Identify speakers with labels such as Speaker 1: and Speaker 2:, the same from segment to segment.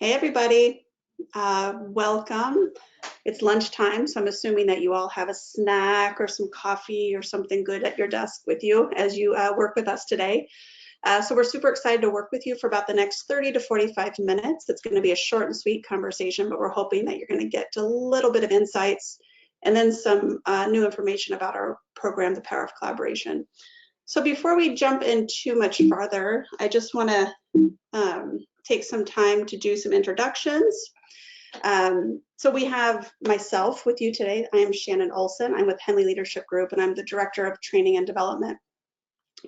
Speaker 1: Hey everybody, welcome. It's lunchtime, so I'm assuming that you all have a snack or some coffee or something good at your desk with you as you work with us today. So we're super excited to work with you for about the next 30 to 45 minutes. It's going to be a short and sweet conversation, but we're hoping that you're going to get a little bit of insights and then some new information about our program, The Power of Collaboration. So before we jump in too much farther, I just want to take some time to do some introductions. So we have myself with you today. I am Shannon Olson. I'm with Henley Leadership Group, and I'm the Director of Training and Development.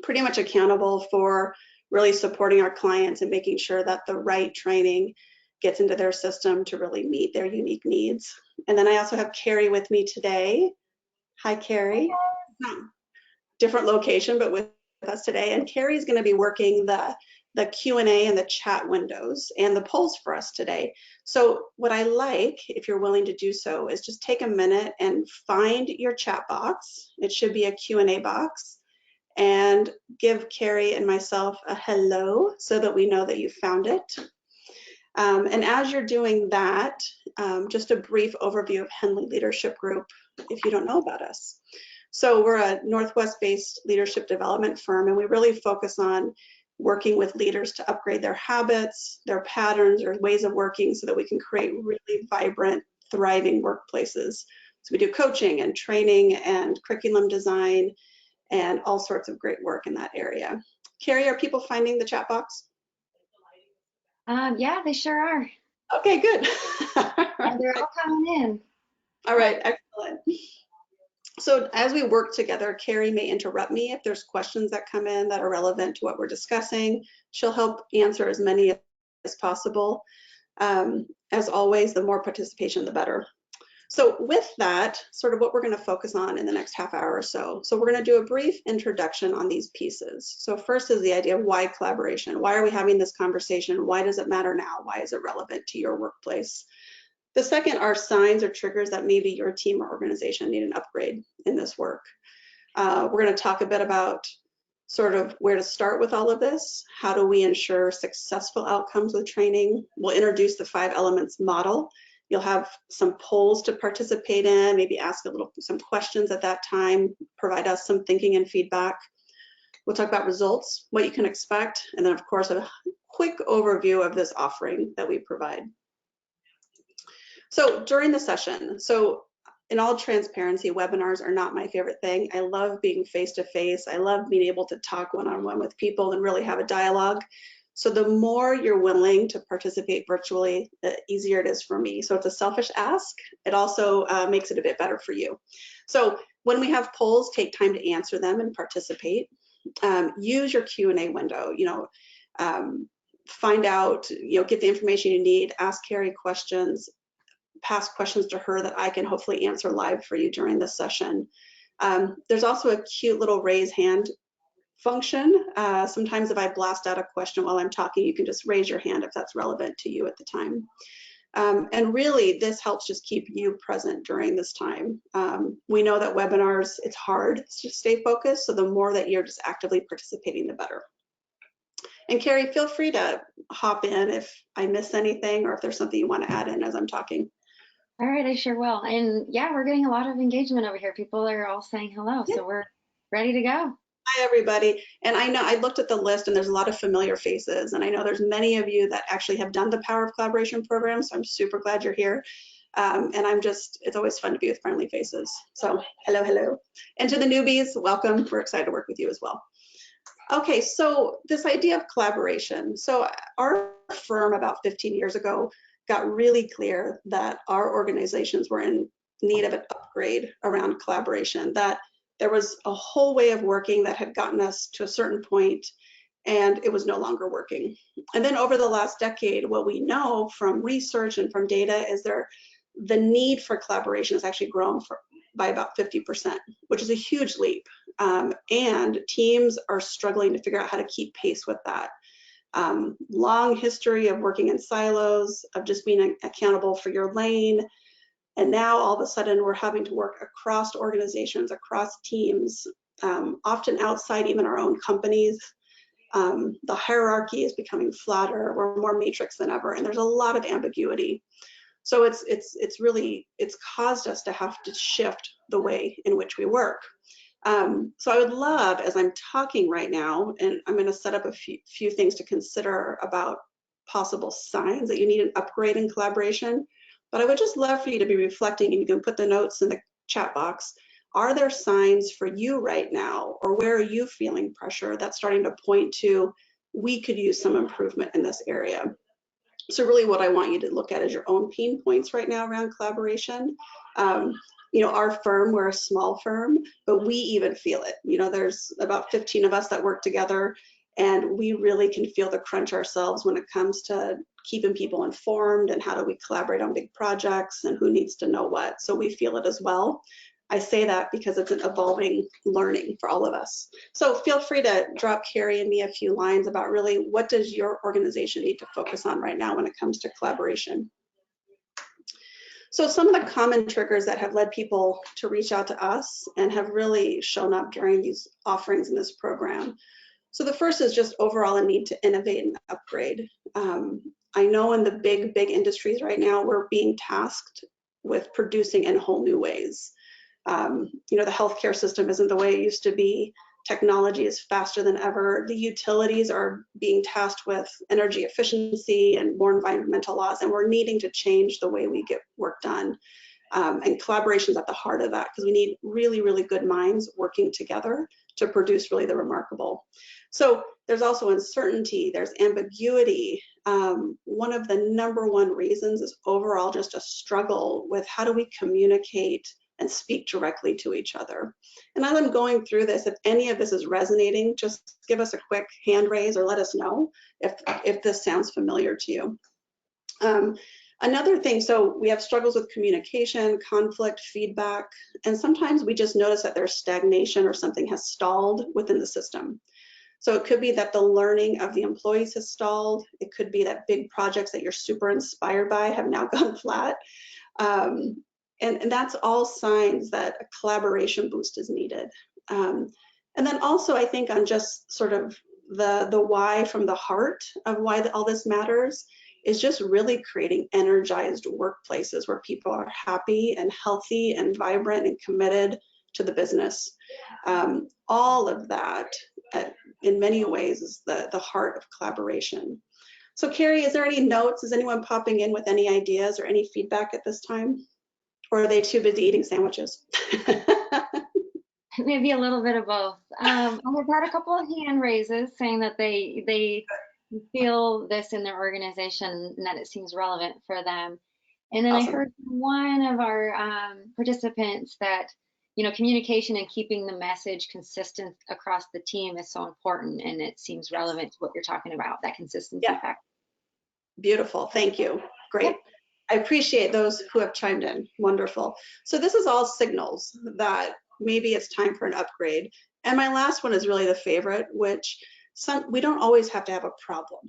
Speaker 1: Pretty much accountable for really supporting our clients and making sure that the right training gets into their system to really meet their unique needs. And then I also have Carrie with me today. Hi, Carrie. Different location, but with us today. And Carrie's going to be working the Q&A and the chat windows and the polls for us today. So what I like, if you're willing to do so, is just take a minute and find your chat box. It should be a Q&A box, and give Carrie and myself a hello so that we know that you found it. And as you're doing that, just a brief overview of Henley Leadership Group if you don't know about us. So we're a Northwest-based leadership development firm, and we really focus on working with leaders to upgrade their habits, their patterns, or ways of working so that we can create really vibrant, thriving workplaces. So we do coaching and training and curriculum design and all sorts of great work in that area. Carrie, are people finding the chat box?
Speaker 2: Yeah, they sure are.
Speaker 1: Okay, good.
Speaker 2: And they're all coming in.
Speaker 1: All right, excellent. So as we work together, Carrie may interrupt me if there's questions that come in that are relevant to what we're discussing. She'll help answer as many as possible. As always, the more participation, the better. So with that, sort of what we're going to focus on in the next half hour or so. So we're going to do a brief introduction on these pieces. So first is the idea of why collaboration. Why are we having this conversation? Why does it matter now? Why is it relevant to your workplace? The second are signs or triggers that maybe your team or organization need an upgrade in this work. We're going to talk a bit about sort of where to start with all of this. How do we ensure successful outcomes with training? We'll introduce the 5 elements model. You'll have some polls to participate in, maybe ask some questions at that time, provide us some thinking and feedback. We'll talk about results, what you can expect, and then of course a quick overview of this offering that we provide. So during the session, so in all transparency, webinars are not my favorite thing. I love being face-to-face. I love being able to talk one-on-one with people and really have a dialogue. So the more you're willing to participate virtually, the easier it is for me. So it's a selfish ask. It also makes it a bit better for you. So when we have polls, take time to answer them and participate. Use your Q&A window. Find out, get the information you need. Ask Carrie questions. Pass questions to her that I can hopefully answer live for you during this session. There's also a cute little raise hand function. Sometimes if I blast out a question while I'm talking, you can just raise your hand if that's relevant to you at the time. And really, this helps just keep you present during this time. We know that webinars, it's hard to stay focused, so the more that you're just actively participating, the better. And Carrie, feel free to hop in if I miss anything or if there's something you want to add in as I'm talking.
Speaker 2: All right, I sure will. And yeah, we're getting a lot of engagement over here. People are all saying hello, so we're ready to go.
Speaker 1: Hi, everybody. And I know I looked at the list and there's a lot of familiar faces. And I know there's many of you that actually have done the Power of Collaboration program. So I'm super glad you're here. And it's always fun to be with friendly faces. So hello, hello. And to the newbies, welcome. We're excited to work with you as well. Okay, so this idea of collaboration. So our firm about 15 years ago got really clear that our organizations were in need of an upgrade around collaboration, that there was a whole way of working that had gotten us to a certain point and it was no longer working. And then over the last decade, what we know from research and from data is the need for collaboration has actually grown by about 50%, which is a huge leap. And teams are struggling to figure out how to keep pace with that. Long history of working in silos, of just being accountable for your lane. And now all of a sudden we're having to work across organizations, across teams, often outside even our own companies. The hierarchy is becoming flatter. We're more matrix than ever, and there's a lot of ambiguity. So it's caused us to have to shift the way in which we work. So I would love, as I'm talking right now, and I'm going to set up a few things to consider about possible signs that you need an upgrade in collaboration. But I would just love for you to be reflecting, and you can put the notes in the chat box. Are there signs for you right now, or where are you feeling pressure that's starting to point to, we could use some improvement in this area? So really what I want you to look at is your own pain points right now around collaboration. You know, our firm, we're a small firm, but we even feel it. You know, there's about 15 of us that work together, and we really can feel the crunch ourselves when it comes to keeping people informed and how do we collaborate on big projects and who needs to know what. So we feel it as well. I say that because it's an evolving learning for all of us. So feel free to drop Carrie and me a few lines about really what does your organization need to focus on right now when it comes to collaboration. So some of the common triggers that have led people to reach out to us and have really shown up during these offerings in this program. So the first is just overall a need to innovate and upgrade. I know in the big industries right now, we're being tasked with producing in whole new ways. You know, the healthcare system isn't the way it used to be. Technology is faster than ever. The utilities are being tasked with energy efficiency and more environmental laws, and we're needing to change the way we get work done. And collaboration is at the heart of that, because we need really good minds working together to produce really the remarkable. So there's also uncertainty, there's ambiguity. One of the #1 reasons is overall just a struggle with how do we communicate and speak directly to each other. And as I'm going through this, if any of this is resonating, just give us a quick hand raise or let us know if this sounds familiar to you. Another thing, so we have struggles with communication, conflict, feedback, and sometimes we just notice that there's stagnation or something has stalled within the system. So it could be that the learning of the employees has stalled. It could be that big projects that you're super inspired by have now gone flat. And that's all signs that a collaboration boost is needed. And then also, I think on just sort of the why from the heart of why all this matters is just really creating energized workplaces where people are happy and healthy and vibrant and committed to the business. All of that, in many ways, is the heart of collaboration. So Carrie, is there any notes? Is anyone popping in with any ideas or any feedback at this time? Or are they too busy eating sandwiches?
Speaker 2: Maybe a little bit of both. I've had a couple of hand raises saying that they feel this in their organization and that it seems relevant for them. And then
Speaker 1: Awesome.
Speaker 2: I heard from one of our participants that, you know, communication and keeping the message consistent across the team is so important, and it seems relevant to what you're talking about, that consistency factor.
Speaker 1: Beautiful, thank you, great.
Speaker 2: Yep.
Speaker 1: I appreciate those who have chimed in, wonderful. So this is all signals that maybe it's time for an upgrade. And my last one is really the favorite, which we don't always have to have a problem.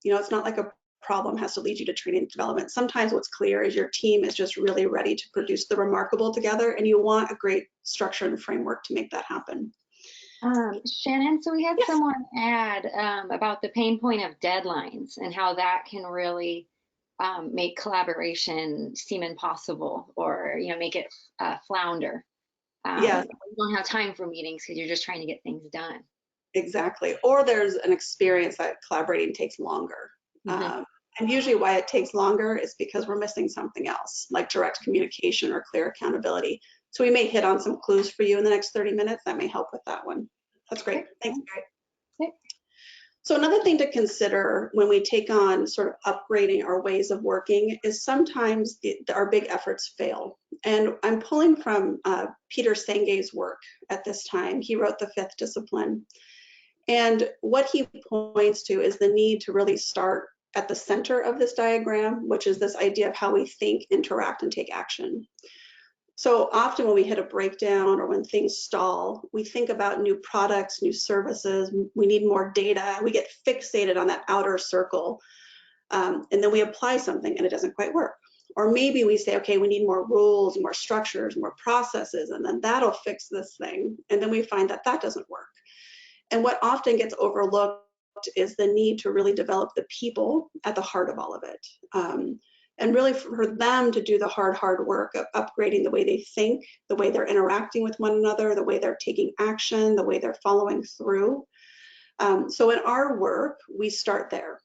Speaker 1: You know, it's not like a problem has to lead you to training and development. Sometimes what's clear is your team is just really ready to produce the remarkable together, and you want a great structure and framework to make that happen.
Speaker 2: Shannon, so we had
Speaker 1: Yes.
Speaker 2: someone add about the pain point of deadlines and how that can really make collaboration seem impossible, or, you know, make it flounder.
Speaker 1: Yeah,
Speaker 2: You don't have time for meetings because you're just trying to get things done.
Speaker 1: exactly. Or there's an experience that collaborating takes longer. And usually why it takes longer is because we're missing something else, like direct communication or clear accountability. So we may hit on some clues for you in the next 30 minutes that may help with that one. That's great. Thanks, Gary.
Speaker 2: Okay.
Speaker 1: So another thing to consider when we take on sort of upgrading our ways of working is sometimes our big efforts fail. And I'm pulling from Peter Senge's work at this time. He wrote The Fifth Discipline. And what he points to is the need to really start at the center of this diagram, which is this idea of how we think, interact, and take action. So often when we hit a breakdown or when things stall, we think about new products, new services, we need more data, we get fixated on that outer circle, and then we apply something and it doesn't quite work. Or maybe we say, okay, we need more rules, more structures, more processes, and then that'll fix this thing. And then we find that that doesn't work. And what often gets overlooked is the need to really develop the people at the heart of all of it. And really for them to do the hard work of upgrading the way they think, the way they're interacting with one another, the way they're taking action, the way they're following through. So in our work, we start there.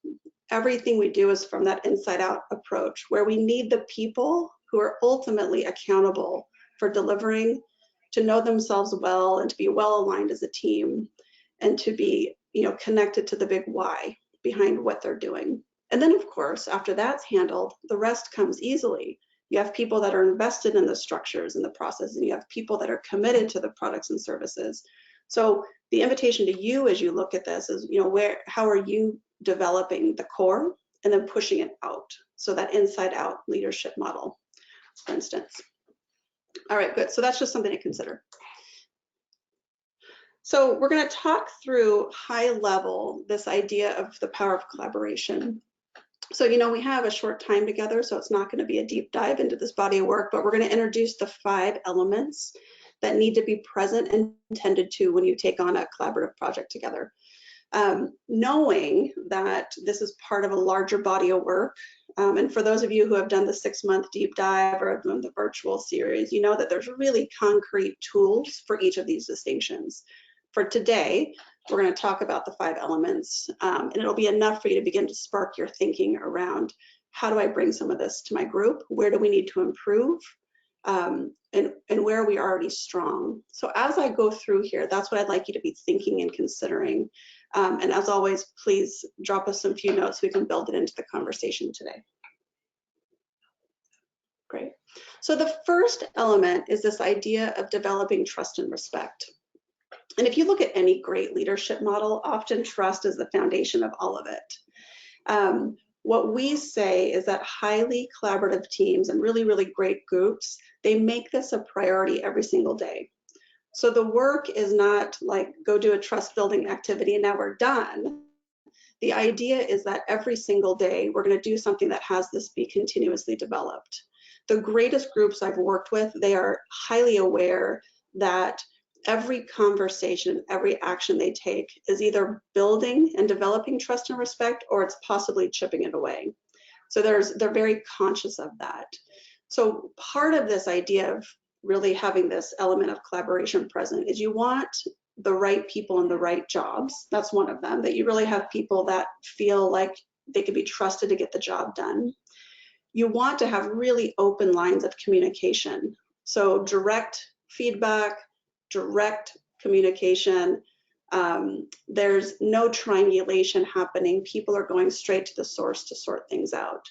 Speaker 1: Everything we do is from that inside out approach, where we need the people who are ultimately accountable for delivering, to know themselves well and to be well aligned as a team, and to be, connected to the big why behind what they're doing. And then, of course, after that's handled, the rest comes easily. You have people that are invested in the structures and the process, and you have people that are committed to the products and services. So the invitation to you as you look at this is, how are you developing the core and then pushing it out? So that inside out leadership model, for instance. All right, good. So that's just something to consider. So we're going to talk through high level this idea of the power of collaboration. So, we have a short time together, so it's not going to be a deep dive into this body of work, but we're going to introduce the 5 elements that need to be present and tended to when you take on a collaborative project together. Knowing that this is part of a larger body of work, and for those of you who have done the 6-month deep dive or have done the virtual series, you know that there's really concrete tools for each of these distinctions. For today, we're going to talk about the 5 elements, and it'll be enough for you to begin to spark your thinking around, how do I bring some of this to my group? Where do we need to improve? And where are we already strong? So as I go through here, that's what I'd like you to be thinking and considering. And as always, please drop us some few notes so we can build it into the conversation today. Great. So the first element is this idea of developing trust and respect. And if you look at any great leadership model, often trust is the foundation of all of it. What we say is that highly collaborative teams and really, really great groups, they make this a priority every single day. So the work is not like, go do a trust building activity and now we're done. The idea is that every single day we're going to do something that has this be continuously developed. The greatest groups I've worked with, they are highly aware that every conversation, every action they take is either building and developing trust and respect, or it's possibly chipping it away. So they're very conscious of that. So part of this idea of really having this element of collaboration present is you want the right people in the right jobs. That's one of them, that you really have people that feel like they can be trusted to get the job done. You want to have really open lines of communication. So direct feedback, direct communication. There's no triangulation happening. People are going straight to the source to sort things out.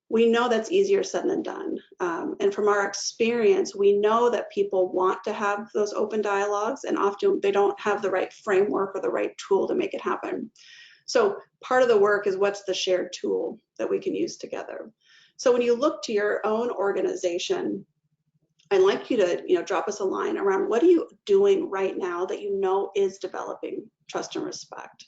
Speaker 1: We know that's easier said than done. And from our experience, we know that people want to have those open dialogues, and often they don't have the right framework or the right tool to make it happen. So part of the work is, what's the shared tool that we can use together? So when you look to your own organization, I'd like you to, drop us a line around, what are you doing right now that you know is developing trust and respect?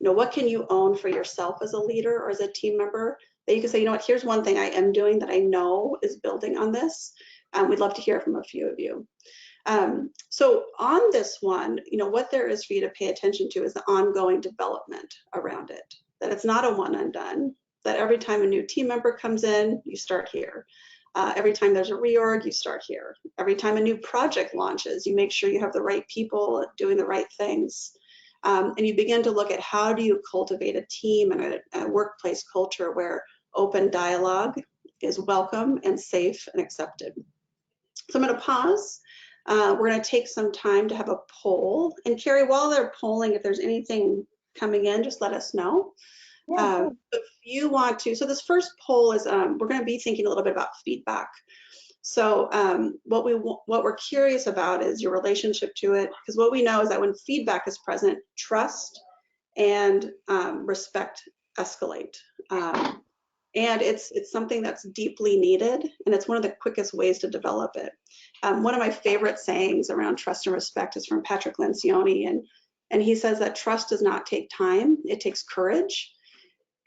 Speaker 1: What can you own for yourself as a leader or as a team member that you can say, what, here's one thing I am doing that I know is building on this. We'd love to hear from a few of you. So on this one, what there is for you to pay attention to is the ongoing development around it, that it's not a one and done, that every time a new team member comes in, you start here. Every time there's a reorg, you start here. Every time a new project launches, you make sure you have the right people doing the right things. And you begin to look at, how do you cultivate a team and a workplace culture where open dialogue is welcome and safe and accepted. So I'm going to pause. We're going to take some time to have a poll. And Carrie, while they're polling, if there's anything coming in, just let us know.
Speaker 2: Yeah,
Speaker 1: If you want to, so this first poll is, we're going to be thinking a little bit about feedback. So what we're curious about is your relationship to it, because what we know is that when feedback is present, trust and respect escalate. And it's something that's deeply needed, and it's one of the quickest ways to develop it. One of my favorite sayings around trust and respect is from Patrick Lencioni, and he says that trust does not take time, it takes courage.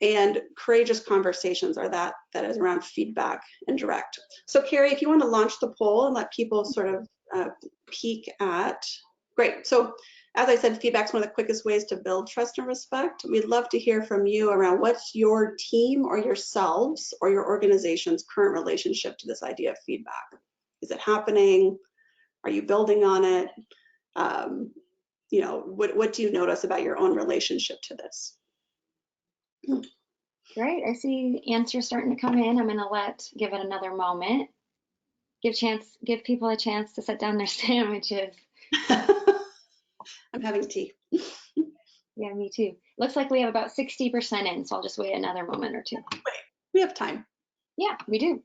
Speaker 1: And courageous conversations are that is around feedback and direct. So Carrie, if you want to launch the poll and let people sort of peek at, great. So As I said, feedback's one of the quickest ways to build trust and respect. We'd love to hear from you around what's your team or yourselves or your organization's current relationship to this idea of feedback. Is it happening? Are you building on it? What do you notice about your own relationship to this?
Speaker 2: Great. I see answers starting to come in. I'm going to give it another moment. Give people a chance to set down their sandwiches.
Speaker 1: I'm having tea.
Speaker 2: Yeah, me too. Looks like we have about 60% in, so I'll just wait another moment or two.
Speaker 1: We have time.
Speaker 2: Yeah, we do.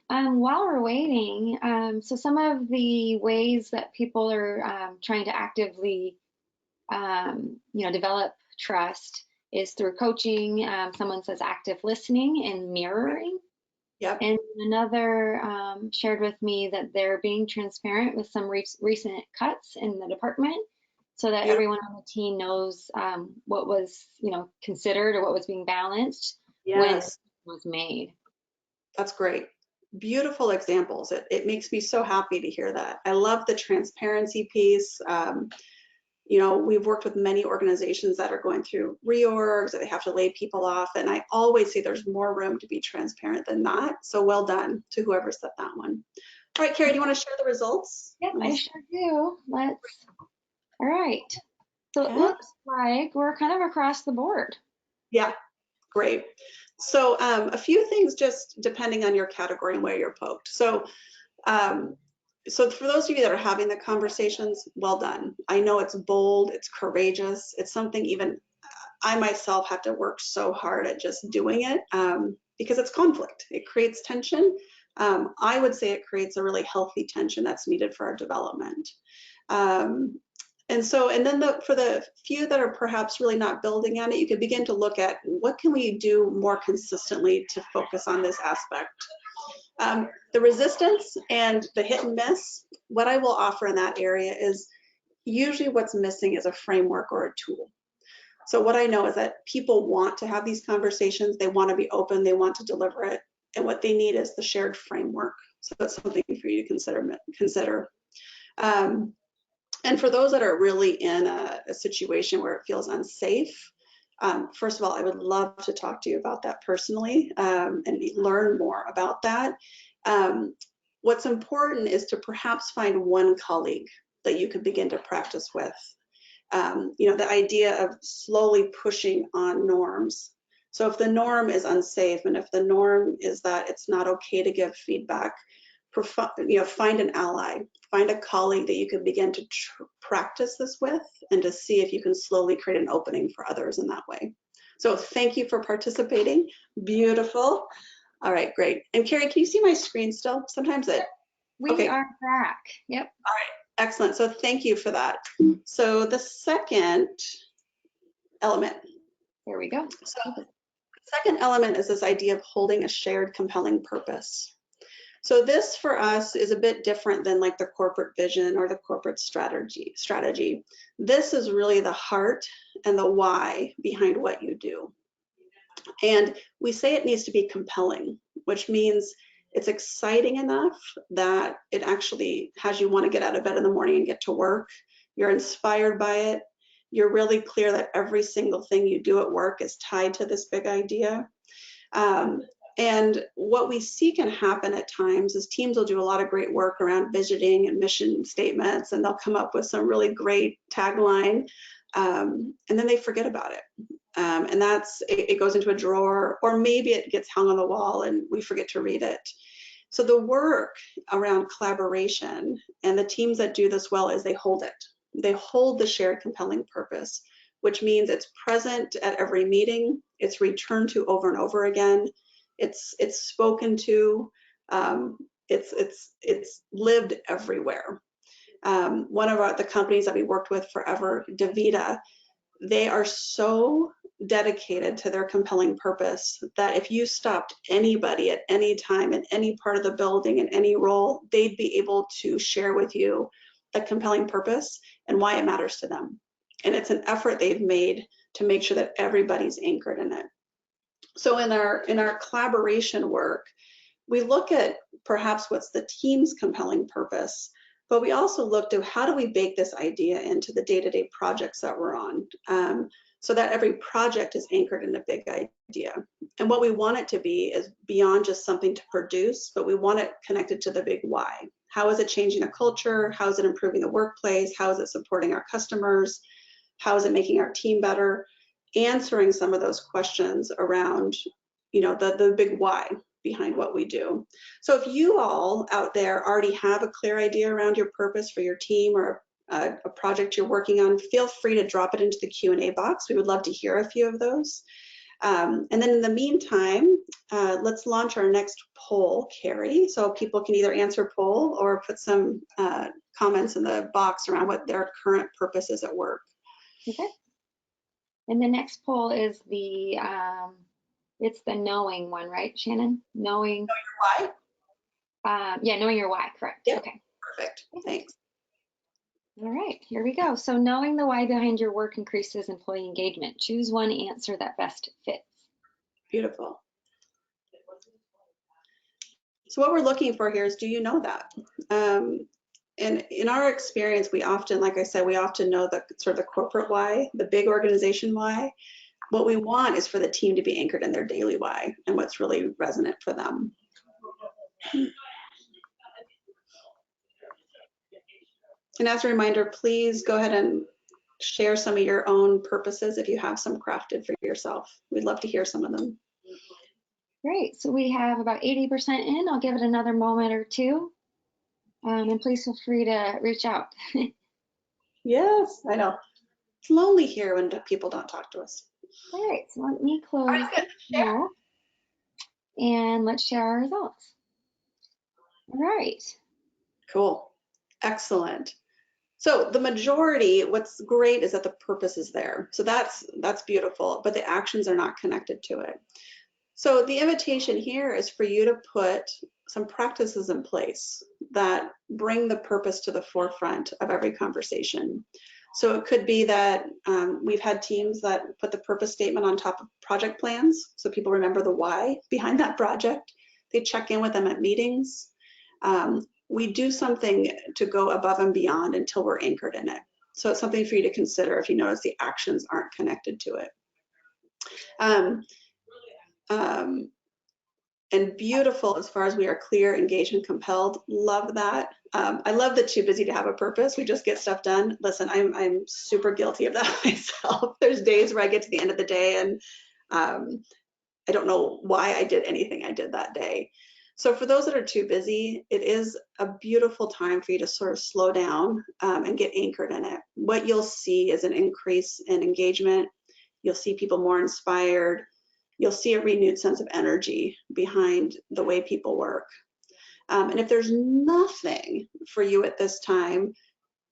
Speaker 2: While we're waiting, so some of the ways that people are trying to actively, develop trust is through coaching. Someone says active listening and mirroring.
Speaker 1: Yep.
Speaker 2: And another shared with me that they're being transparent with some recent cuts in the department so that everyone on the team knows what was, considered or what was being balanced when it was made.
Speaker 1: That's great. Beautiful examples. It makes me so happy to hear that. I love the transparency piece. We've worked with many organizations that are going through reorgs, that they have to lay people off, and I always say there's more room to be transparent than not. So well done to whoever said that one. All right, Carrie, do you want to share the results?
Speaker 2: Yep, I sure do. All right. So it looks like we're kind of across the board.
Speaker 1: Yeah, great. So a few things just depending on your category and where you're poked. So for those of you that are having the conversations, well done. I know it's bold, it's courageous, it's something even I myself have to work so hard at just doing it because it's conflict. It creates tension. I would say it creates a really healthy tension that's needed for our development. And then for the few that are perhaps really not building on it, you can begin to look at what can we do more consistently to focus on this aspect. The resistance and the hit and miss, what I will offer in that area is usually what's missing is a framework or a tool. So what I know is that people want to have these conversations, they want to be open, they want to deliver it, and what they need is the shared framework. So that's something for you to consider. And for those that are really in a situation where it feels unsafe, first of all, I would love to talk to you about that personally and learn more about that. What's important is to perhaps find one colleague that you could begin to practice with. The idea of slowly pushing on norms. So if the norm is unsafe and if the norm is that it's not okay to give feedback, find an ally, find a colleague that you can begin to practice this with and to see if you can slowly create an opening for others in that way. So thank you for participating. Beautiful. All right, great. And Carrie, can you see my screen still? Sometimes
Speaker 2: we are back. Yep.
Speaker 1: All right, excellent. So thank you for that. So the second element.
Speaker 2: There we go.
Speaker 1: So the second element is this idea of holding a shared compelling purpose. So this for us is a bit different than like the corporate vision or the corporate strategy. This is really the heart and the why behind what you do. And we say it needs to be compelling, which means it's exciting enough that it actually has you want to get out of bed in the morning and get to work. You're inspired by it. You're really clear that every single thing you do at work is tied to this big idea. And what we see can happen at times is teams will do a lot of great work around visioning and mission statements, and they'll come up with some really great tagline, and then they forget about it. And it goes into a drawer, or maybe it gets hung on the wall and we forget to read it. So the work around collaboration and the teams that do this well is they hold it. They hold the shared compelling purpose, which means it's present at every meeting, it's returned to over and over again. It's spoken to, it's lived everywhere. One of the companies that we worked with forever, DaVita, they are so dedicated to their compelling purpose that if you stopped anybody at any time in any part of the building in any role, they'd be able to share with you the compelling purpose and why it matters to them. And it's an effort they've made to make sure that everybody's anchored in it. So in our collaboration work, we look at perhaps what's the team's compelling purpose, But we also looked at how do we bake this idea into the day-to-day projects that we're on, so that every project is anchored in a big idea. And what we want it to be is beyond just something to produce, but we want it connected to the big why. How is it changing the culture? How is it improving the workplace? How is it supporting our customers? How is it making our team better? Answering some of those questions around, the big why behind what we do. So if you all out there already have a clear idea around your purpose for your team or a project you're working on, feel free to drop it into the Q&A box. We would love to hear a few of those. And then in the meantime, let's launch our next poll, Carrie, so people can either answer poll or put some comments in the box around what their current purpose is at work.
Speaker 2: Okay. And the next poll is it's the knowing one, right, Shannon? Knowing
Speaker 1: your
Speaker 2: why? Yeah, knowing your why, correct.
Speaker 1: Yep.
Speaker 2: Okay.
Speaker 1: Perfect, thanks.
Speaker 2: All right, here we go. So knowing the why behind your work increases employee engagement. Choose one answer that best fits.
Speaker 1: Beautiful. So what we're looking for here is, do you know that? And in our experience, we often, like I said, we often know the sort of the corporate why, the big organization why. What we want is for the team to be anchored in their daily why and what's really resonant for them. And as a reminder, please go ahead and share some of your own purposes if you have some crafted for yourself. We'd love to hear some of them.
Speaker 2: Great, so we have about 80% in. I'll give it another moment or two. And please feel free to reach out.
Speaker 1: Yes, I know. It's lonely here when people don't talk to us.
Speaker 2: All right, so let me close now and let's share our results. All right.
Speaker 1: Cool. Excellent. So the majority, what's great is that the purpose is there. So that's beautiful, but the actions are not connected to it. So the invitation here is for you to put some practices in place that bring the purpose to the forefront of every conversation. So it could be that we've had teams that put the purpose statement on top of project plans, so people remember the why behind that project. They check in with them at meetings. We do something to go above and beyond until we're anchored in it. So it's something for you to consider if you notice the actions aren't connected to it. And beautiful as far as we are clear, engaged, and compelled. Love that. I love the too busy to have a purpose. We just get stuff done. Listen, I'm super guilty of that myself. There's days where I get to the end of the day and I don't know why I did anything I did that day. So for those that are too busy, it is a beautiful time for you to sort of slow down and get anchored in it. What you'll see is an increase in engagement. You'll see people more inspired. You'll see a renewed sense of energy behind the way people work. And if there's nothing for you at this time,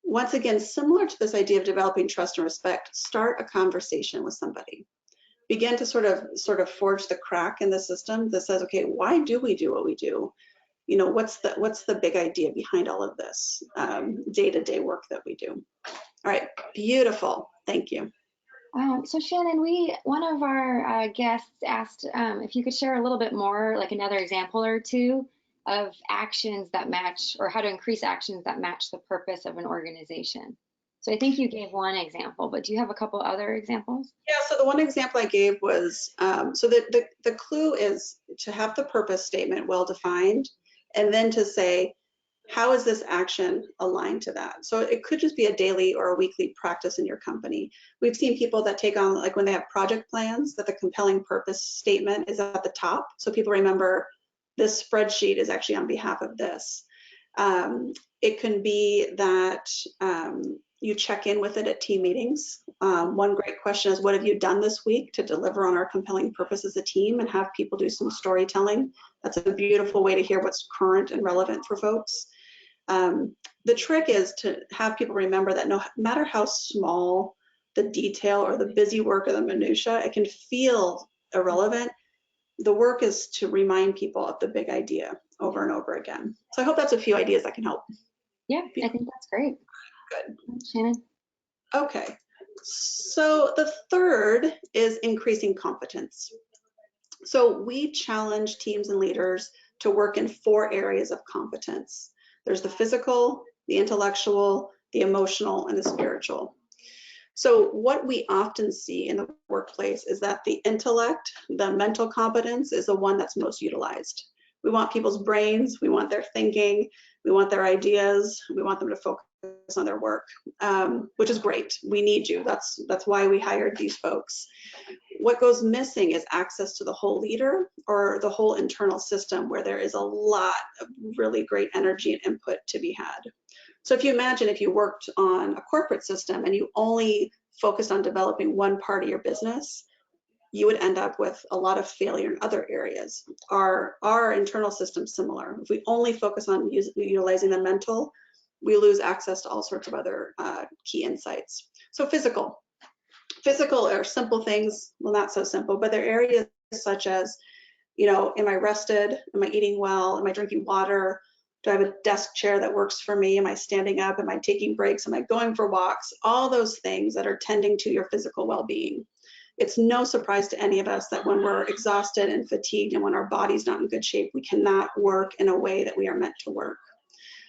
Speaker 1: once again, similar to this idea of developing trust and respect, start a conversation with somebody. Begin to sort of forge the crack in the system that says, okay, why do we do what we do? What's the big idea behind all of this day-to-day work that we do? All right, beautiful. Thank you.
Speaker 2: So Shannon, one of our guests asked if you could share a little bit more, like another example or two of actions that match, or how to increase actions that match the purpose of an organization. So I think you gave one example, but do you have a couple other examples?
Speaker 1: Yeah, so the one example I gave was, so the clue is to have the purpose statement well defined, and then to say, how is this action aligned to that? So it could just be a daily or a weekly practice in your company. We've seen people that take on, like when they have project plans, that the compelling purpose statement is at the top. So people remember this spreadsheet is actually on behalf of this. It can be that you check in with it at team meetings. One great question is, what have you done this week to deliver on our compelling purpose as a team, and have people do some storytelling. That's a beautiful way to hear what's current and relevant for folks. The trick is to have people remember that no matter how small the detail or the busy work or the minutia, it can feel irrelevant. The work is to remind people of the big idea over and over again. So I hope that's a few ideas that can help.
Speaker 2: Yeah, I think that's great.
Speaker 1: Good.
Speaker 2: Shannon.
Speaker 1: Okay, so the third is increasing competence. So we challenge teams and leaders to work in 4 areas of competence. There's the physical, the intellectual, the emotional, and the spiritual. So what we often see in the workplace is that the intellect, the mental competence, is the one that's most utilized. We want people's brains, we want their thinking, we want their ideas, we want them to focus on their work, which is great. We need you. That's why we hired these folks. What goes missing is access to the whole leader or the whole internal system, where there is a lot of really great energy and input to be had. So if you imagine if you worked on a corporate system and you only focused on developing one part of your business, you would end up with a lot of failure in other areas. Our internal system's similar. If we only focus on utilizing the mental, we lose access to all sorts of other key insights. So physical are simple things, well, not so simple, but they're areas such as, am I rested? Am I eating well? Am I drinking water? Do I have a desk chair that works for me? Am I standing up? Am I taking breaks? Am I going for walks? All those things that are tending to your physical well-being. It's no surprise to any of us that when we're exhausted and fatigued and when our body's not in good shape, we cannot work in a way that we are meant to work.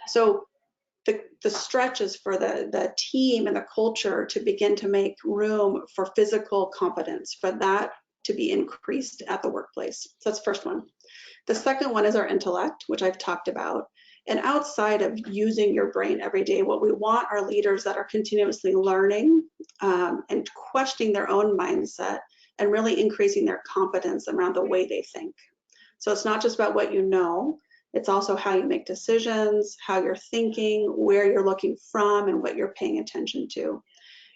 Speaker 1: So the stretch is for the team and the culture to begin to make room for physical competence, for that to be increased at the workplace. So that's the first one. The second one is our intellect, which I've talked about. And outside of using your brain every day, what we want are leaders that are continuously learning and questioning their own mindset and really increasing their competence around the way they think. So it's not just about what you know, it's also how you make decisions, how you're thinking, where you're looking from, and what you're paying attention to.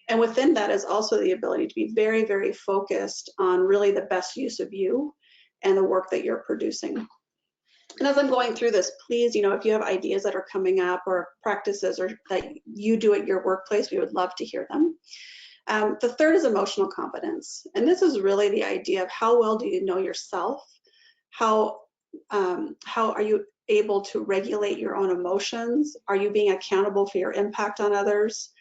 Speaker 1: And within that is also the ability to be very, very focused on really the best use of you and the work that you're producing. And as I'm going through this, please, if you have ideas that are coming up or practices or that you do at your workplace, we would love to hear them. The third is emotional competence. And this is really the idea of how well do you know yourself? How are you able to regulate your own emotions? Are you being accountable for your impact on others?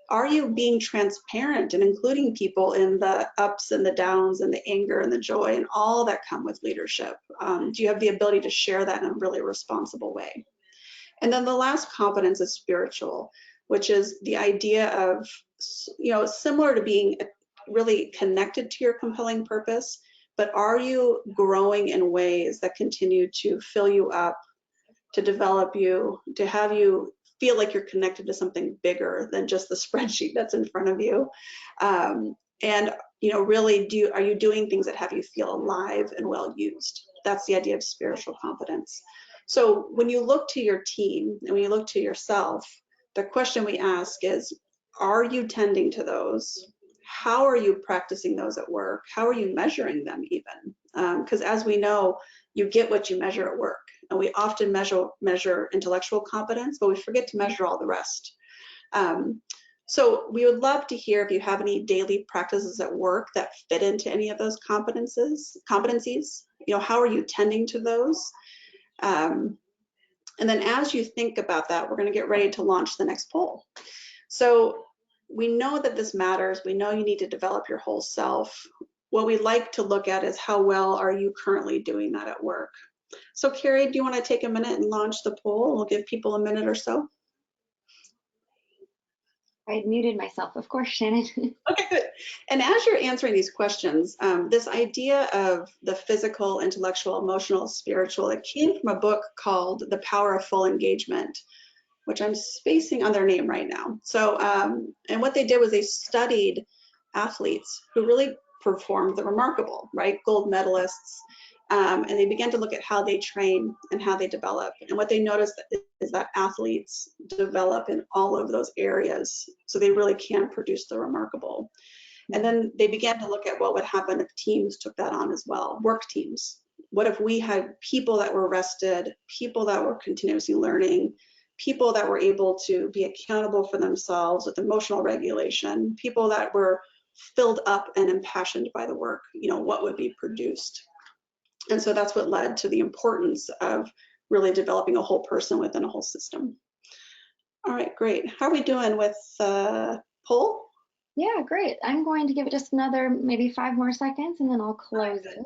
Speaker 1: Are you being transparent and including people in the ups and the downs and the anger and the joy and all that come with leadership? Do you have the ability to share that in a really responsible way? And then the last competence is spiritual, which is the idea of, similar to being really connected to your compelling purpose, but are you growing in ways that continue to fill you up, to develop you, to have you feel like you're connected to something bigger than just the spreadsheet that's in front of you? And really are you doing things that have you feel alive and well used? That's the idea of spiritual competence. So when you look to your team and when you look to yourself, the question we ask is, are you tending to those? How are you practicing those at work? How are you measuring them even? Because as we know, you get what you measure at work. And we often measure intellectual competence, but we forget to measure all the rest. So we would love to hear if you have any daily practices at work that fit into any of those competencies. How are you tending to those? And then as you think about that, we're going to get ready to launch the next poll. So we know that this matters. We know you need to develop your whole self. What we like to look at is how well are you currently doing that at work? So Carrie, do you want to take a minute and launch the poll? We'll give people a minute or so.
Speaker 2: I muted myself, of course, Shannon.
Speaker 1: Okay, good. And as you're answering these questions, this idea of the physical, intellectual, emotional, spiritual, it came from a book called The Power of Full Engagement, which I'm spacing on their name right now. So, and what they did was they studied athletes who really performed the remarkable, right? Gold medalists. And they began to look at how they train and how they develop. And what they noticed is that athletes develop in all of those areas. So they really can produce the remarkable. And then they began to look at what would happen if teams took that on as well, work teams. What if we had people that were rested, people that were continuously learning, people that were able to be accountable for themselves with emotional regulation, people that were filled up and impassioned by the work, what would be produced? And so that's what led to the importance of really developing a whole person within a whole system. All right, great. How are we doing with poll?
Speaker 2: Yeah, great. I'm going to give it just another maybe 5 more seconds and then I'll close it.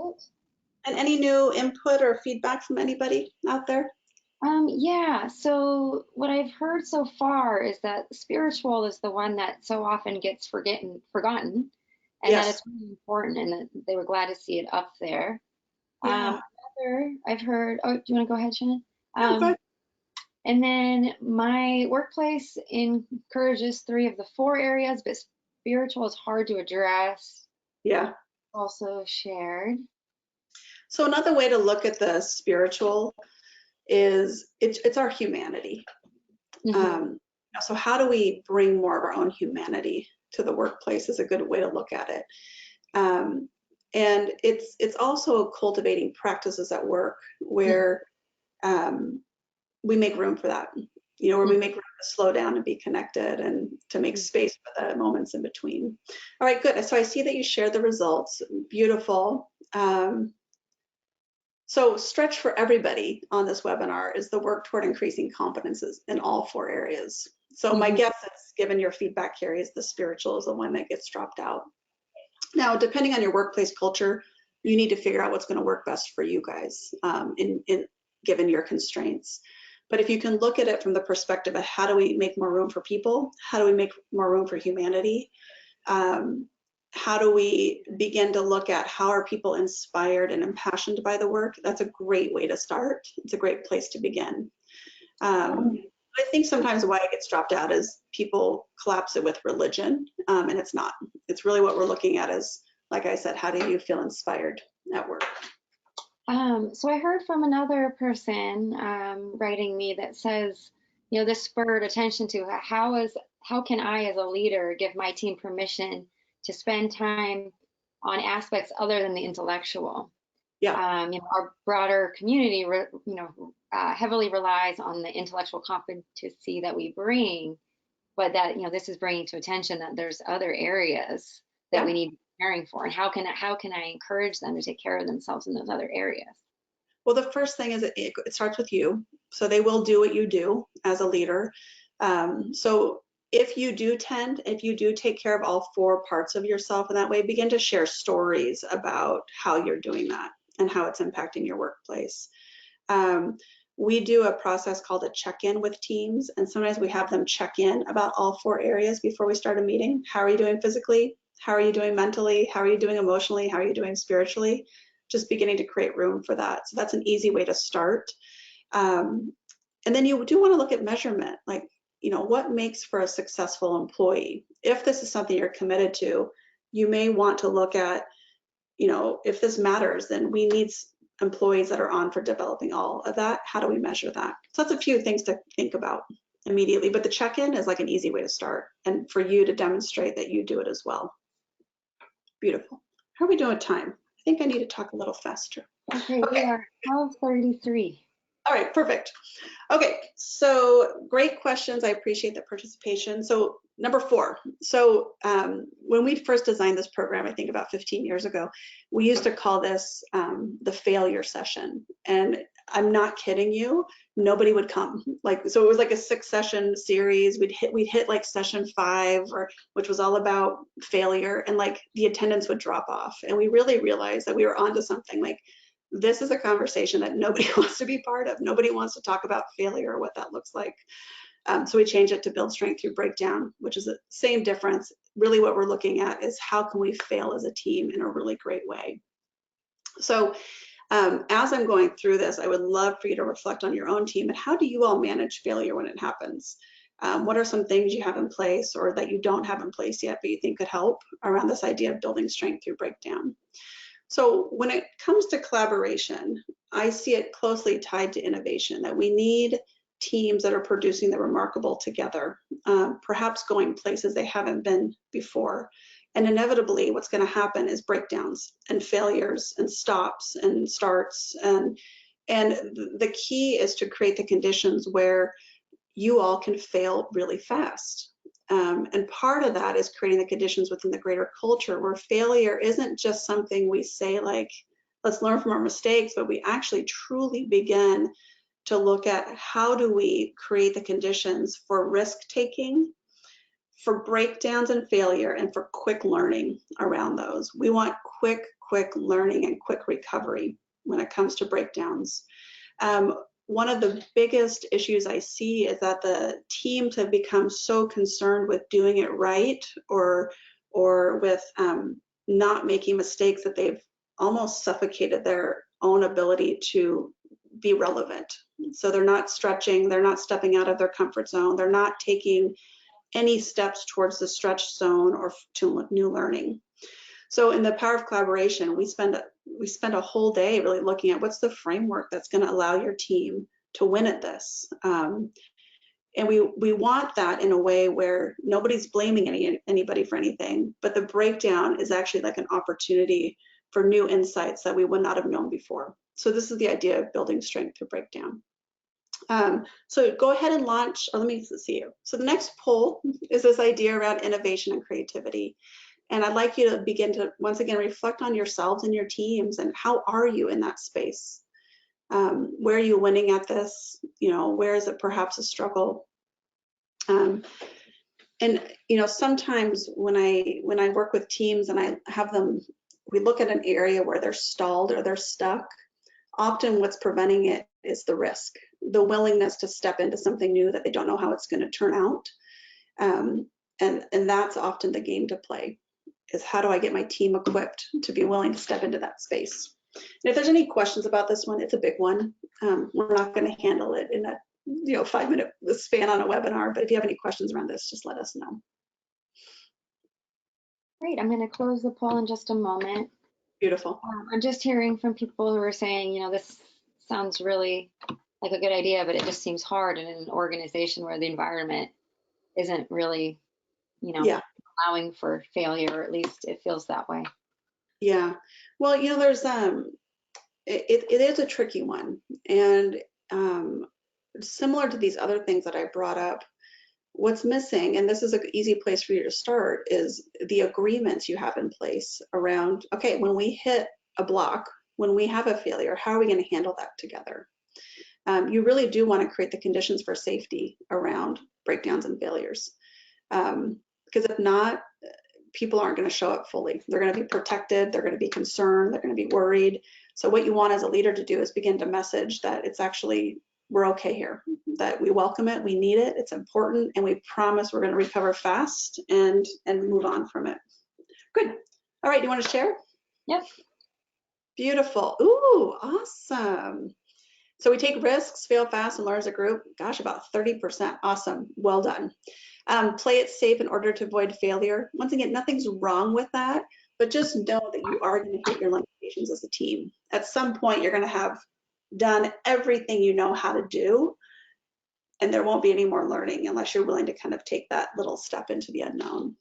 Speaker 1: And any new input or feedback from anybody out there?
Speaker 2: Yeah, so what I've heard so far is that spiritual is the one that so often gets forgotten, and that
Speaker 1: Yes.
Speaker 2: it's really important, and that they were glad to see it up there.
Speaker 1: Yeah.
Speaker 2: Another I've heard, oh, do you want to go ahead, Shannon?
Speaker 1: No,
Speaker 2: Um, and then my workplace encourages three of the four areas, but spiritual is hard to address.
Speaker 1: yeah.
Speaker 2: Also shared.
Speaker 1: So another way to look at the spiritual is it's our humanity.
Speaker 2: Hmm.
Speaker 1: Um, so how do we bring more of our own humanity to the workplace is a good way to look at it. Um, and it's also cultivating practices at work where um, we make room for that. Where we make room to slow down and be connected and to make space for the moments in between. All right, good. So I see that you shared the results. Beautiful. So stretch for everybody on this webinar is the work toward increasing competences in all four areas. So my
Speaker 2: Hmm.
Speaker 1: guess is, given your feedback, Carrie, is the spiritual is the one that gets dropped out. Now, depending on your workplace culture, you need to figure out what's going to work best for you guys given your constraints. But if you can look at it from the perspective of how do we make more room for people, how do we make more room for humanity, how do we begin to look at how are people inspired and impassioned by the work, that's a great way to start. It's a great place to begin. I think sometimes why it gets dropped out is people collapse it with religion, and it's not. It's really what we're looking at is, like I said, how do you feel inspired at work?
Speaker 2: So I heard from another person writing me that says, this spurred attention to how can I as a leader give my team permission to spend time on aspects other than the intellectual?
Speaker 1: Yeah.
Speaker 2: Our broader community, heavily relies on the intellectual competency that we bring, but that, this is bringing to attention that there's other areas that we
Speaker 1: Yeah.
Speaker 2: need to be caring for, and how can I encourage them to take care of themselves in those other areas?
Speaker 1: Well, the first thing is it starts with you. So they will do what you do as a leader. So if you do take care of all four parts of yourself in that way, begin to share stories about how you're doing that and how it's impacting your workplace. We do a process called a check-in with teams, and sometimes we have them check in about all four areas before we start a meeting. How are you doing physically? How are you doing mentally? How are you doing emotionally? How are you doing spiritually? Just beginning to create room for that. So that's an easy way to start. And then you do want to look at measurement, like, what makes for a successful employee? If this is something you're committed to, you may want to look at, if this matters, then we need employees that are on for developing all of that. How do we measure that? So that's a few things to think about immediately, but the check-in is like an easy way to start and for you to demonstrate that you do it as well. Beautiful. How are we doing with time? I think I need to talk a little faster.
Speaker 2: Okay, we
Speaker 1: Okay.
Speaker 2: are 12:33.
Speaker 1: All right, perfect. Okay, so great questions. I appreciate the participation. So number 4. So when we first designed this program, I think about 15 years ago, we used to call this the failure session. And I'm not kidding you, nobody would come. So it was like a 6-session series. We'd hit like session 5, which was all about failure, and like the attendance would drop off. And we really realized that we were onto something. Like, this is a conversation that nobody wants to be part of. Nobody wants to talk about failure or what that looks like. So we changed it to build strength through breakdown, which is the same difference. Really what we're looking at is how can we fail as a team in a really great way. So as I'm going through this, I would love for you to reflect on your own team and how do you all manage failure when it happens? What are some things you have in place or that you don't have in place yet, but you think could help around this idea of building strength through breakdown? So when it comes to collaboration, I see it closely tied to innovation, that we need teams that are producing the remarkable together, perhaps going places they haven't been before. And inevitably, what's going to happen is breakdowns and failures and stops and starts. And the key is to create the conditions where you all can fail really fast. And part of that is creating the conditions within the greater culture where failure isn't just something we say like, let's learn from our mistakes, but we actually truly begin to look at how do we create the conditions for risk taking, for breakdowns and failure, and for quick learning around those. We want quick learning and quick recovery when it comes to breakdowns. one of the biggest issues I see is that the teams have become so concerned with doing it right, or with not making mistakes, that they've almost suffocated their own ability to be relevant. So they're not stretching, they're not stepping out of their comfort zone, they're not taking any steps towards the stretch zone or to new learning. So in the power of collaboration, we spend a whole day really looking at what's the framework that's going to allow your team to win at this. And we want that in a way where nobody's blaming anybody for anything, but the breakdown is actually like an opportunity for new insights that we would not have known before. So this is the idea of building strength through breakdown. So go ahead and launch, or let me see. So the next poll is this idea around innovation and creativity. And I'd like you to begin to, once again, reflect on yourselves and your teams, and how are you in that space? Where are you winning at this? You know, where is it perhaps a struggle? And you know, sometimes when I work with teams and I have them, we look at an area where they're stalled or they're stuck. Often what's preventing it is the risk, the willingness to step into something new that they don't know how it's going to turn out. And that's often the game to play, is how do I get my team equipped to be willing to step into that space? And if there's any questions about this one, it's a big one. We're not going to handle it in a 5-minute span on a webinar, but if you have any questions around this, just let us know.
Speaker 2: Great, I'm going to close the poll in just a moment.
Speaker 1: Beautiful.
Speaker 2: I'm just hearing from people who are saying, you know, this sounds really like a good idea, but it just seems hard in an organization where the environment isn't really, you know, allowing for failure, or at least it feels that way.
Speaker 1: Yeah. Well, you know, there's it is a tricky one, and similar to these other things that I brought up, what's missing, and this is an easy place for you to start, is the agreements you have in place around, okay, when we hit a block, when we have a failure, how are we going to handle that together? You really do want to create the conditions for safety around breakdowns and failures. Because if not, people aren't going to show up fully. They're going to be protected, they're going to be concerned, they're going to be worried. So what you want as a leader to do is begin to message that it's actually, we're okay here, that we welcome it, we need it, it's important, and we promise we're going to recover fast and move on from it. Good. All right, you want to share?
Speaker 2: Yep.
Speaker 1: Beautiful. Ooh, awesome. So we take risks, fail fast, and learn as a group. Gosh, about 30%. Awesome. Well done. Play it safe in order to avoid failure. Once again, nothing's wrong with that, but just know that you are going to hit your limitations as a team. At some point, you're going to have done everything you know how to do, and there won't be any more learning unless you're willing to kind of take that little step into the unknown.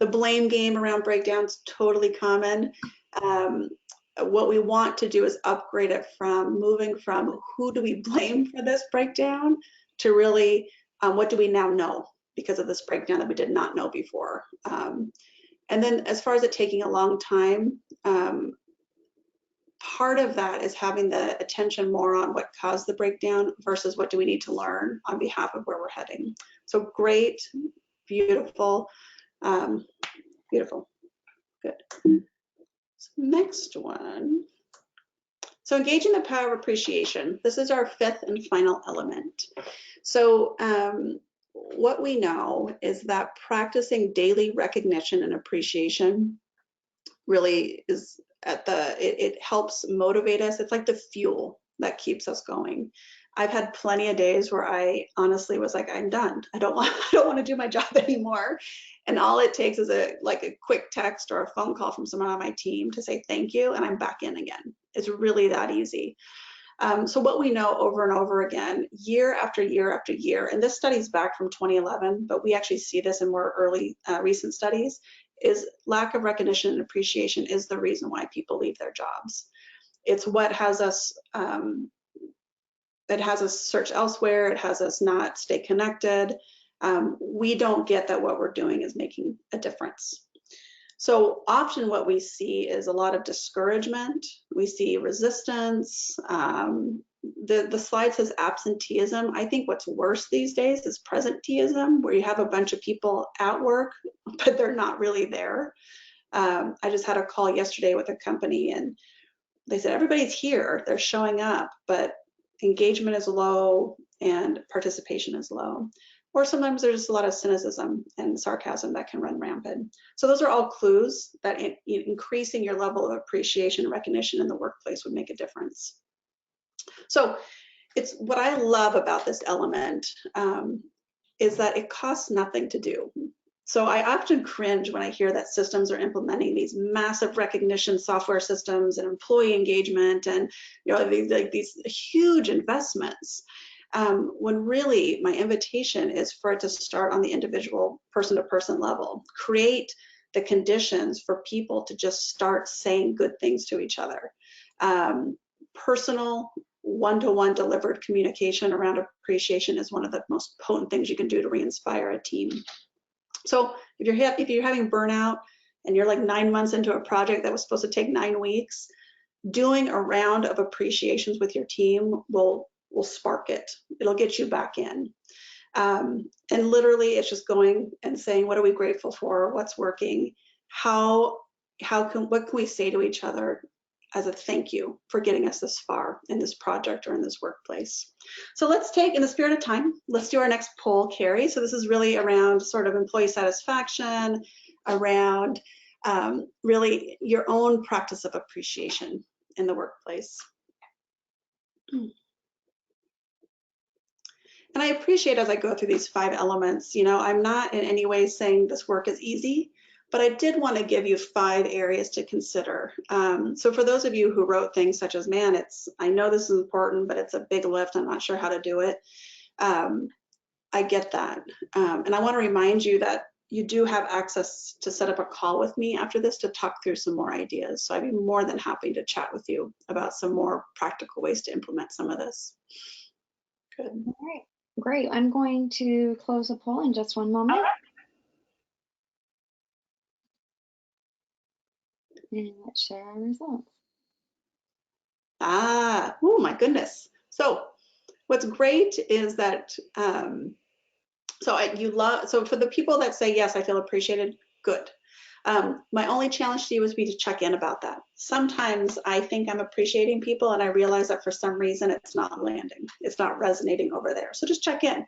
Speaker 1: The blame game around breakdowns, totally common. What we want to do is upgrade it from moving from who do we blame for this breakdown to really what do we now know because of this breakdown that we did not know before. And then as far as it taking a long time, part of that is having the attention more on what caused the breakdown versus what do we need to learn on behalf of where we're heading. So great, beautiful, beautiful, good. So next one. So engaging the power of appreciation. This is our fifth and final element. So what we know is that practicing daily recognition and appreciation really is it helps motivate us. It's like the fuel that keeps us going. I've had plenty of days where I honestly was like, I'm done. I don't want to do my job anymore. And all it takes is a quick text or a phone call from someone on my team to say thank you, and I'm back in again. It's really that easy. So what we know over and over again, year after year after year, and this study's back from 2011, but we actually see this in more early recent studies, is lack of recognition and appreciation is the reason why people leave their jobs. It's what has us, it has us search elsewhere, it has us not stay connected. We don't get that what we're doing is making a difference. So often what we see is a lot of discouragement. We see resistance. The slide says absenteeism. I think what's worse these days is presenteeism, where you have a bunch of people at work, but they're not really there. I just had a call yesterday with a company and they said, everybody's here, they're showing up, but engagement is low and participation is low. Or sometimes there's a lot of cynicism and sarcasm that can run rampant. So those are all clues that increasing your level of appreciation and recognition in the workplace would make a difference. So it's what I love about this element is that it costs nothing to do. So I often cringe when I hear that systems are implementing these massive recognition software systems and employee engagement and these huge investments. When really my invitation is for it to start on the individual person-to-person level. Create the conditions for people to just start saying good things to each other. Personal, one-to-one delivered communication around appreciation is one of the most potent things you can do to re-inspire a team. So if you're having burnout and you're like 9 months into a project that was supposed to take 9 weeks, doing a round of appreciations with your team will spark it. It'll get you back in. And literally it's just going and saying, what are we grateful for? What's working? What can we say to each other as a thank you for getting us this far in this project or in this workplace? So let's take, in the spirit of time, let's do our next poll, Carrie. So this is really around sort of employee satisfaction, around really your own practice of appreciation in the workplace. And I appreciate as I go through these 5 elements, I'm not in any way saying this work is easy, but I did want to give you 5 areas to consider. So for those of you who wrote things such as, man, I know this is important, but it's a big lift, I'm not sure how to do it. I get that. And I want to remind you that you do have access to set up a call with me after this to talk through some more ideas. So I'd be more than happy to chat with you about some more practical ways to implement some of this. Good.
Speaker 2: All right, great. I'm going to close the poll in just one moment. And let's share our results.
Speaker 1: Oh my goodness. So what's great is that, so for the people that say, yes, I feel appreciated, good. My only challenge to you would be to check in about that. Sometimes I think I'm appreciating people and I realize that for some reason it's not landing. It's not resonating over there. So just check in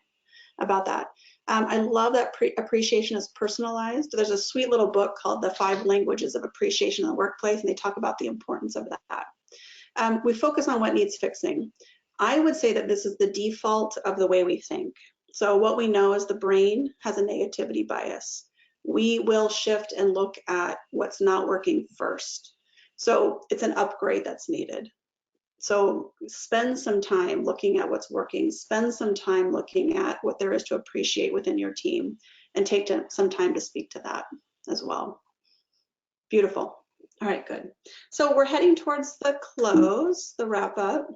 Speaker 1: about that. I love that appreciation is personalized. There's a sweet little book called The 5 Languages of Appreciation in the Workplace, and they talk about the importance of that. We focus on what needs fixing. I would say that this is the default of the way we think. So what we know is the brain has a negativity bias. We will shift and look at what's not working first. So it's an upgrade that's needed. So spend some time looking at what's working, spend some time looking at what there is to appreciate within your team, and take some time to speak to that as well. Beautiful. All right, good. So we're heading towards the close, the wrap up.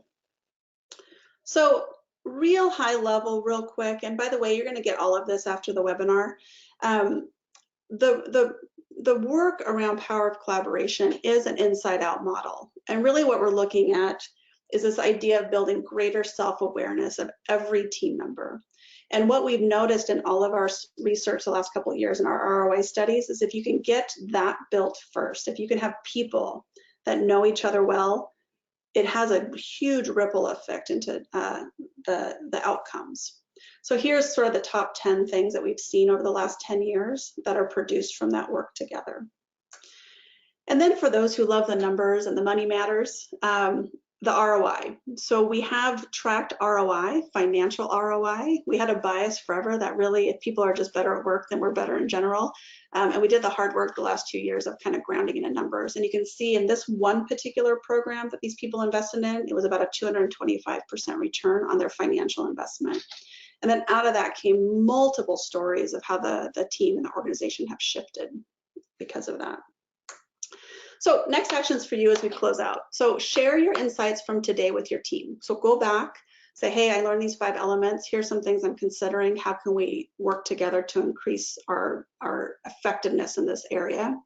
Speaker 1: So real high level, real quick, and by the way, you're going to get all of this after the webinar. The work around power of collaboration is an inside out model. And really what we're looking at is this idea of building greater self-awareness of every team member. And what we've noticed in all of our research the last couple of years in our ROI studies is if you can get that built first, if you can have people that know each other well, it has a huge ripple effect into the outcomes. So here's sort of the top 10 things that we've seen over the last 10 years that are produced from that work together. And then for those who love the numbers and the money matters, the ROI. So we have tracked ROI, financial ROI. We had a bias forever that really, if people are just better at work, then we're better in general. And we did the hard work the last 2 years of kind of grounding it in numbers. And you can see in this one particular program that these people invested in, it was about a 225% return on their financial investment. And then out of that came multiple stories of how the team and the organization have shifted because of that. So next actions for you as we close out. So share your insights from today with your team. So go back, say, hey, I learned these 5 elements. Here's some things I'm considering. How can we work together to increase our effectiveness in this area?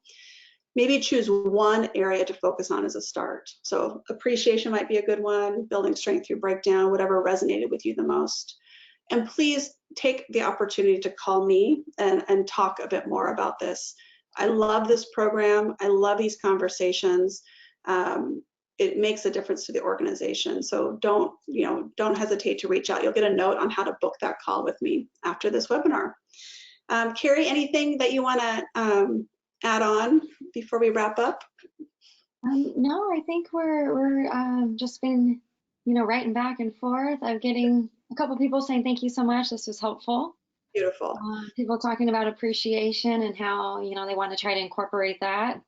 Speaker 1: Maybe choose one area to focus on as a start. So appreciation might be a good one, building strength through breakdown, whatever resonated with you the most. And please take the opportunity to call me and talk a bit more about this. I love this program. I love these conversations. it makes a difference to the organization. So don't hesitate to reach out. You'll get a note on how to book that call with me after this webinar. Carrie, anything that you want to add on before we wrap up?
Speaker 2: No, I think we're just been, writing back and forth. I'm getting a couple people saying thank you so much. This was helpful.
Speaker 1: Beautiful.
Speaker 2: People talking about appreciation and how, they want to try to incorporate that.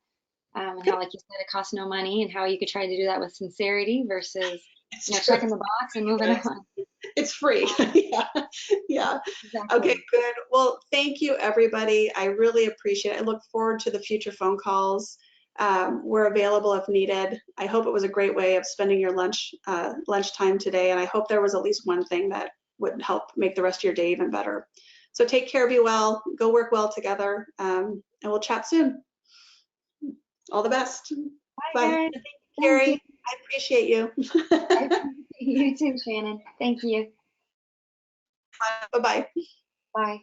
Speaker 2: And how, like you said, it costs no money, and how you could try to do that with sincerity versus, checking the box and moving on.
Speaker 1: It's free. Yeah.
Speaker 2: Exactly.
Speaker 1: Okay, good. Well, thank you, everybody. I really appreciate it. I look forward to the future phone calls. We're available if needed. I hope it was a great way of spending your lunchtime today, and I hope there was at least one thing that would help make the rest of your day even better. So take care, be well, go work well together, and we'll chat soon. All the best.
Speaker 2: Bye, guys.
Speaker 1: Thank you, Carrie. I appreciate you.
Speaker 2: I appreciate you too, Shannon. Thank you.
Speaker 1: Bye-bye.
Speaker 2: Bye.